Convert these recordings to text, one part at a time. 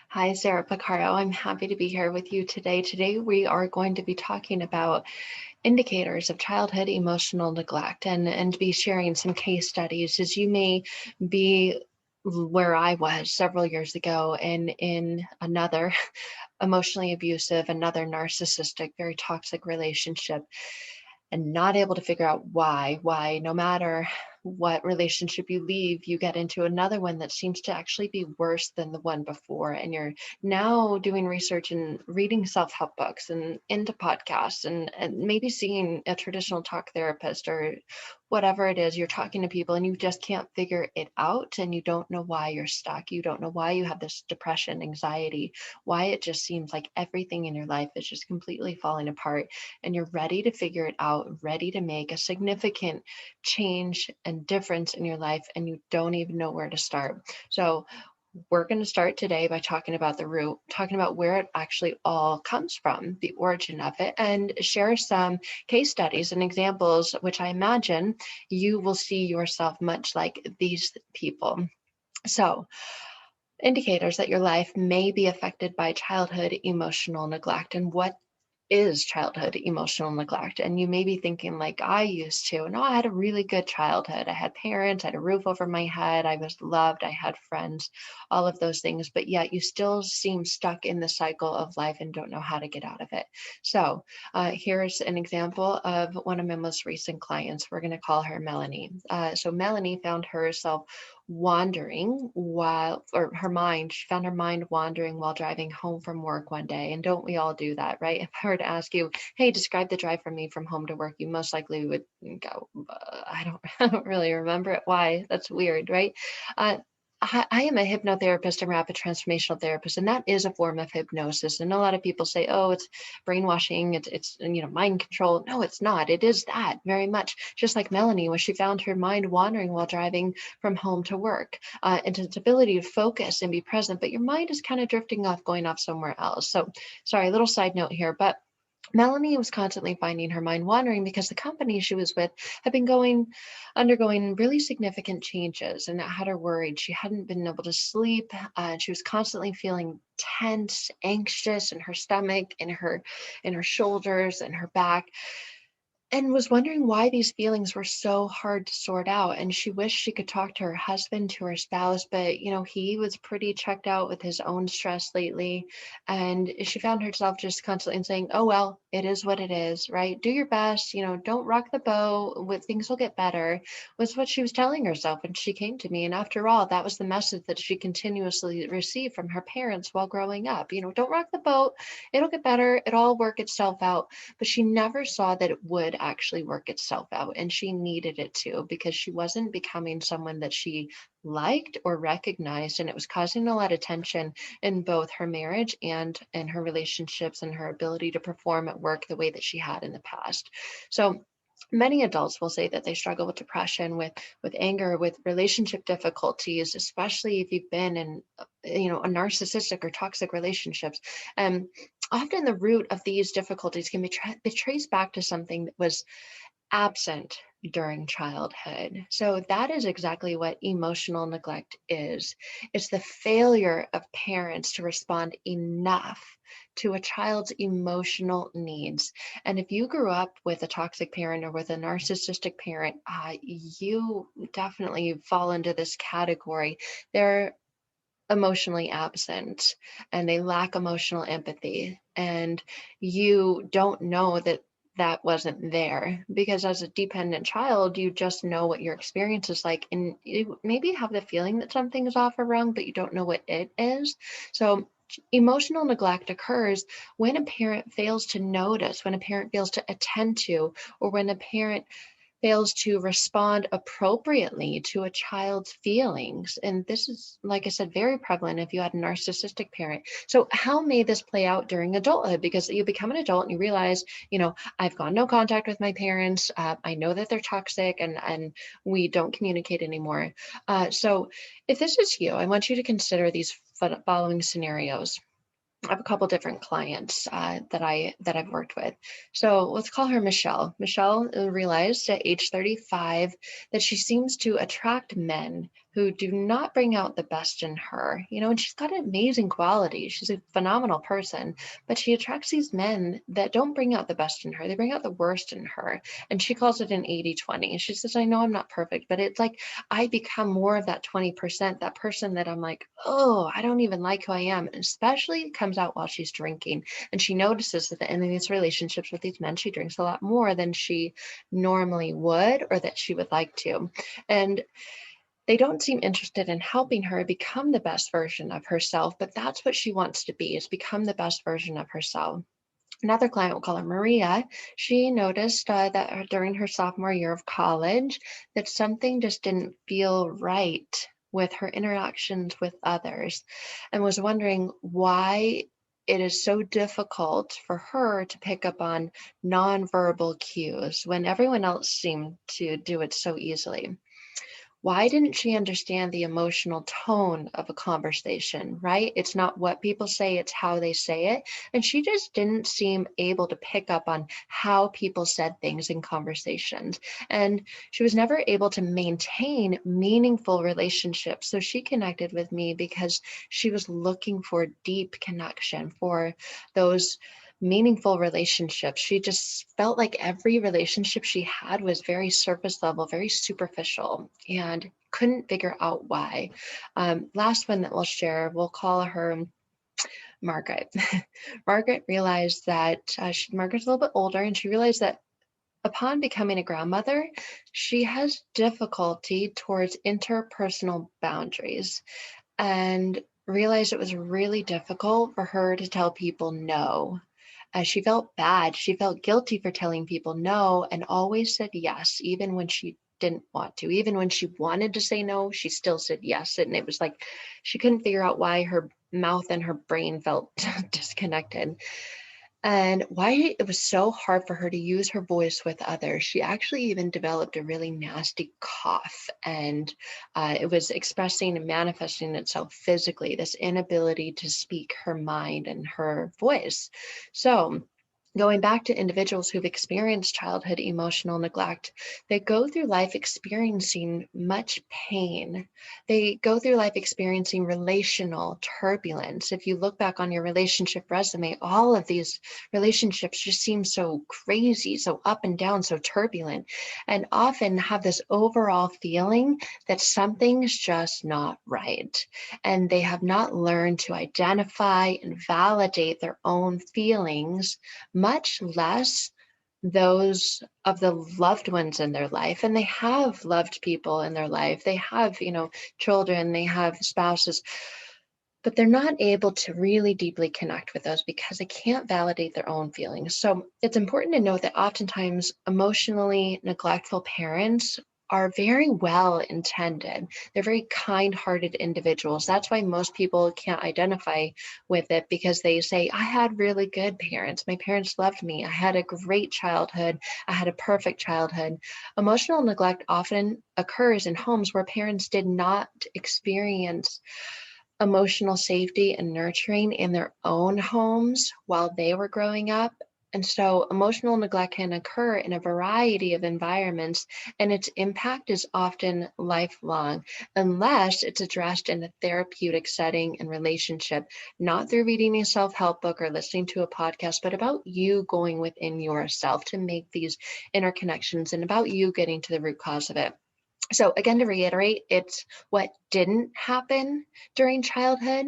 Hi, Sarah Picaro. I'm happy to be here with you today. Today, we are going to be talking about indicators of childhood emotional neglect and be sharing some case studies as you may be where I was several years ago and in another emotionally abusive, another narcissistic, very toxic relationship and not able to figure out why no matter what relationship you leave, you get into another one that seems to actually be worse than the one before. And you're now doing research and reading self-help books and into podcasts and maybe seeing a traditional talk therapist or whatever it is, you're talking to people and you just can't figure it out and you don't know why you're stuck. You don't know why you have this depression, anxiety, why it just seems like everything in your life is just completely falling apart and you're ready to figure it out, ready to make a significant change and difference in your life, and you don't even know where to start. So, we're going to start today by talking about the root, talking about where it actually all comes from, the origin of it, and share some case studies and examples, which I imagine you will see yourself much like these people. So, indicators that your life may be affected by childhood emotional neglect and what is childhood emotional neglect. And you may be thinking, like I used to, no, I had a really good childhood. I had parents, I had a roof over my head, I was loved, I had friends, all of those things. But yet you still seem stuck in the cycle of life and don't know how to get out of it. So here's an example of one of my most recent clients. We're going to call her Melanie. So Melanie found herself wandering while, or her mind, she found her mind wandering while driving home from work one day. And don't we all do that, right? If I were to ask you, hey, describe the drive for me from home to work, you most likely would go, I don't, I don't really remember it. Why? That's weird, right? Uh, I am a hypnotherapist and rapid transformational therapist, and that is a form of hypnosis. And a lot of people say, "Oh, it's brainwashing, it's mind control." No, it's not. It is that very much. Just like Melanie, when she found her mind wandering while driving from home to work, and its ability to focus and be present, but your mind is kind of drifting off, going off somewhere else. So, sorry, a little side note here, but Melanie was constantly finding her mind wandering because the company she was with had been undergoing really significant changes, and it had her worried. She hadn't been able to sleep. She was constantly feeling tense, anxious in her stomach, in her shoulders, and her back, and was wondering why these feelings were so hard to sort out. And she wished she could talk to her husband, to her spouse, but he was pretty checked out with his own stress lately. And she found herself just constantly saying, "Oh, well, it is what it is, right? Do your best, don't rock the boat, things will get better," was what she was telling herself when she came to me. And after all, that was the message that she continuously received from her parents while growing up. Don't rock the boat, it'll get better, it'll all work itself out. But she never saw that it would actually work itself out. And she needed it to, because she wasn't becoming someone that she liked or recognized. And it was causing a lot of tension in both her marriage and in her relationships and her ability to perform at work the way that she had in the past. So many adults will say that they struggle with depression, with anger, with relationship difficulties, especially if you've been in a narcissistic or toxic relationships. And often the root of these difficulties can be traced back to something that was absent during childhood. So that is exactly what emotional neglect is. It's the failure of parents to respond enough to a child's emotional needs. And if you grew up with a toxic parent or with a narcissistic parent, you definitely fall into this category. They're emotionally absent and they lack emotional empathy, and you don't know that wasn't there, because as a dependent child you just know what your experience is like, and you maybe have the feeling that something is off or wrong, but you don't know what it is. So emotional neglect occurs when a parent fails to notice, when a parent fails to attend to, or when a parent fails to respond appropriately to a child's feelings. And this is, like I said, very prevalent if you had a narcissistic parent. So how may this play out during adulthood? Because you become an adult and you realize, I've got no contact with my parents. I know that they're toxic, and we don't communicate anymore. So if this is you, I want you to consider these following scenarios. I have a couple different clients that I've worked with. So let's call her Michelle. Michelle realized at age 35 that she seems to attract men who do not bring out the best in her, and she's got amazing qualities. She's a phenomenal person, but she attracts these men that don't bring out the best in her. They bring out the worst in her. And she calls it an 80-20. She says, I know I'm not perfect, but it's like I become more of that 20%, that person that I'm like, oh, I don't even like who I am. And especially it comes out while she's drinking. And she notices that in these relationships with these men, she drinks a lot more than she normally would or that she would like to. And they don't seem interested in helping her become the best version of herself, but that's what she wants to be, is become the best version of herself. Another client, we'll call her Maria, she noticed that during her sophomore year of college, that something just didn't feel right with her interactions with others, and was wondering why it is so difficult for her to pick up on nonverbal cues when everyone else seemed to do it so easily. Why didn't she understand the emotional tone of a conversation, right? It's not what people say, it's how they say it. And she just didn't seem able to pick up on how people said things in conversations. And she was never able to maintain meaningful relationships. So she connected with me because she was looking for deep connection, for those meaningful relationships. She just felt like every relationship she had was very surface level, very superficial, and couldn't figure out why. Last one that we'll share, we'll call her Margaret. Margaret realized that Margaret's a little bit older, and she realized that upon becoming a grandmother, she has difficulty towards interpersonal boundaries, and realized it was really difficult for her to tell people no. She felt bad. She felt guilty for telling people no, and always said yes, even when she didn't want to. Even when she wanted to say no, she still said yes. And it was like she couldn't figure out why her mouth and her brain felt disconnected, and why it was so hard for her to use her voice with others. She actually even developed a really nasty cough, and it was expressing and manifesting itself physically, this inability to speak her mind and her voice. So going back to individuals who've experienced childhood emotional neglect, they go through life experiencing much pain. They go through life experiencing relational turbulence. If you look back on your relationship resume, all of these relationships just seem so crazy, so up and down, so turbulent, and often have this overall feeling that something's just not right. And they have not learned to identify and validate their own feelings, much less those of the loved ones in their life. And they have loved people in their life. They have, children, they have spouses, but they're not able to really deeply connect with those because they can't validate their own feelings. So it's important to note that oftentimes emotionally neglectful parents are very well intended. They're very kind-hearted individuals. That's why most people can't identify with it, because they say, I had really good parents. My parents loved me. I had a great childhood. I had a perfect childhood. Emotional neglect often occurs in homes where parents did not experience emotional safety and nurturing in their own homes while they were growing up. And so emotional neglect can occur in a variety of environments, and its impact is often lifelong unless it's addressed in a therapeutic setting and relationship, not through reading a self-help book or listening to a podcast, but about you going within yourself to make these interconnections and about you getting to the root cause of it. So again, to reiterate, it's what didn't happen during childhood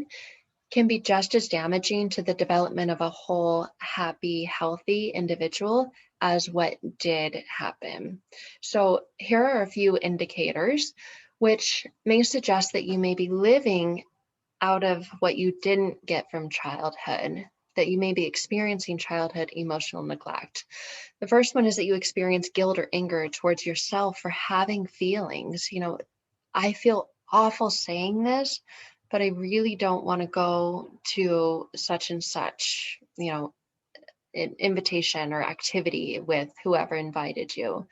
can be just as damaging to the development of a whole, happy, healthy individual as what did happen. So here are a few indicators which may suggest that you may be living out of what you didn't get from childhood, that you may be experiencing childhood emotional neglect. The first one is that you experience guilt or anger towards yourself for having feelings. I feel awful saying this, but I really don't want to go to such and such, an invitation or activity with whoever invited you.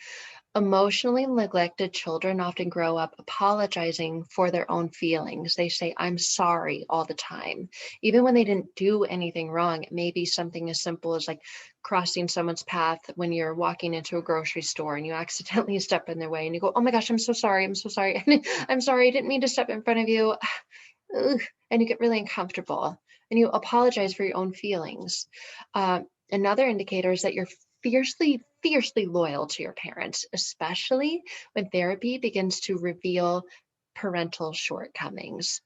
Emotionally neglected children often grow up apologizing for their own feelings. They say, I'm sorry all the time, even when they didn't do anything wrong. It may be something as simple as like crossing someone's path when you're walking into a grocery store and you accidentally step in their way and you go, oh my gosh, I'm so sorry. I'm so sorry. I'm sorry. I didn't mean to step in front of you. Ugh, and you get really uncomfortable and you apologize for your own feelings. Another indicator is that you're fiercely loyal to your parents, especially when therapy begins to reveal parental shortcomings.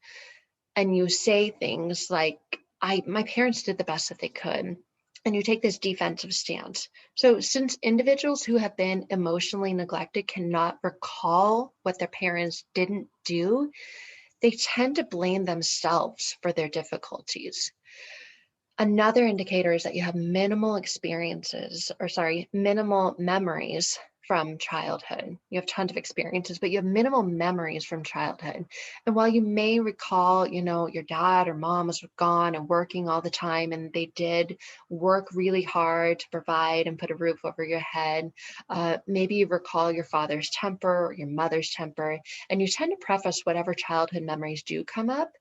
And you say things like, my parents did the best that they could. And you take this defensive stance. So, since individuals who have been emotionally neglected cannot recall what their parents didn't do, they tend to blame themselves for their difficulties. Another indicator is that you have minimal memories from childhood. You have tons of experiences, but you have minimal memories from childhood. And while you may recall, your dad or mom was gone and working all the time, and they did work really hard to provide and put a roof over your head, maybe you recall your father's temper or your mother's temper, and you tend to preface whatever childhood memories do come up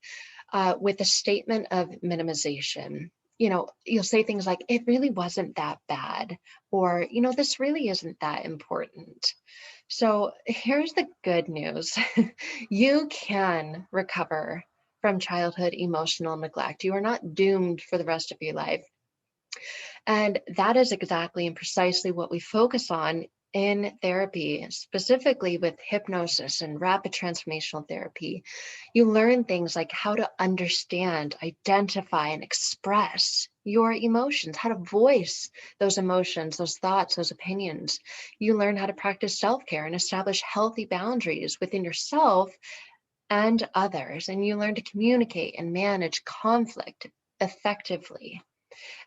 with a statement of minimization. You'll say things like, it really wasn't that bad, or, this really isn't that important. So here's the good news. You can recover from childhood emotional neglect. You are not doomed for the rest of your life. And that is exactly and precisely what we focus on in therapy, specifically with hypnosis and rapid transformational therapy. You learn things like how to understand, identify, and express your emotions, how to voice those emotions, those thoughts, those opinions. You learn how to practice self-care and establish healthy boundaries within yourself and others. And you learn to communicate and manage conflict effectively,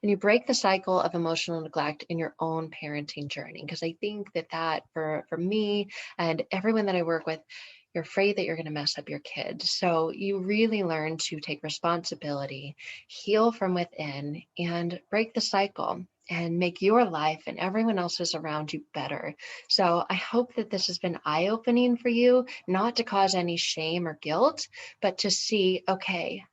and you break the cycle of emotional neglect in your own parenting journey. Because I think that for me and everyone that I work with, you're afraid that you're going to mess up your kids. So you really learn to take responsibility, heal from within, and break the cycle and make your life and everyone else's around you better. So I hope that this has been eye-opening for you, not to cause any shame or guilt, but to see, okay,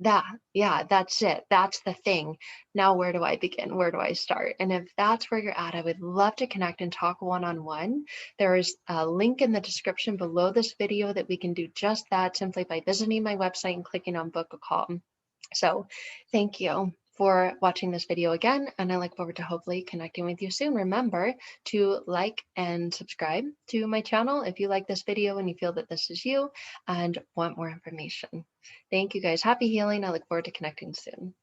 that's it. That's the thing. Now, where do I begin? Where do I start? And if that's where you're at, I would love to connect and talk one-on-one. There is a link in the description below this video that we can do just that simply by visiting my website and clicking on book a call. So thank you for watching this video again, and I look forward to hopefully connecting with you soon. Remember to like and subscribe to my channel if you like this video and you feel that this is you and want more information. Thank you guys. Happy healing. I look forward to connecting soon.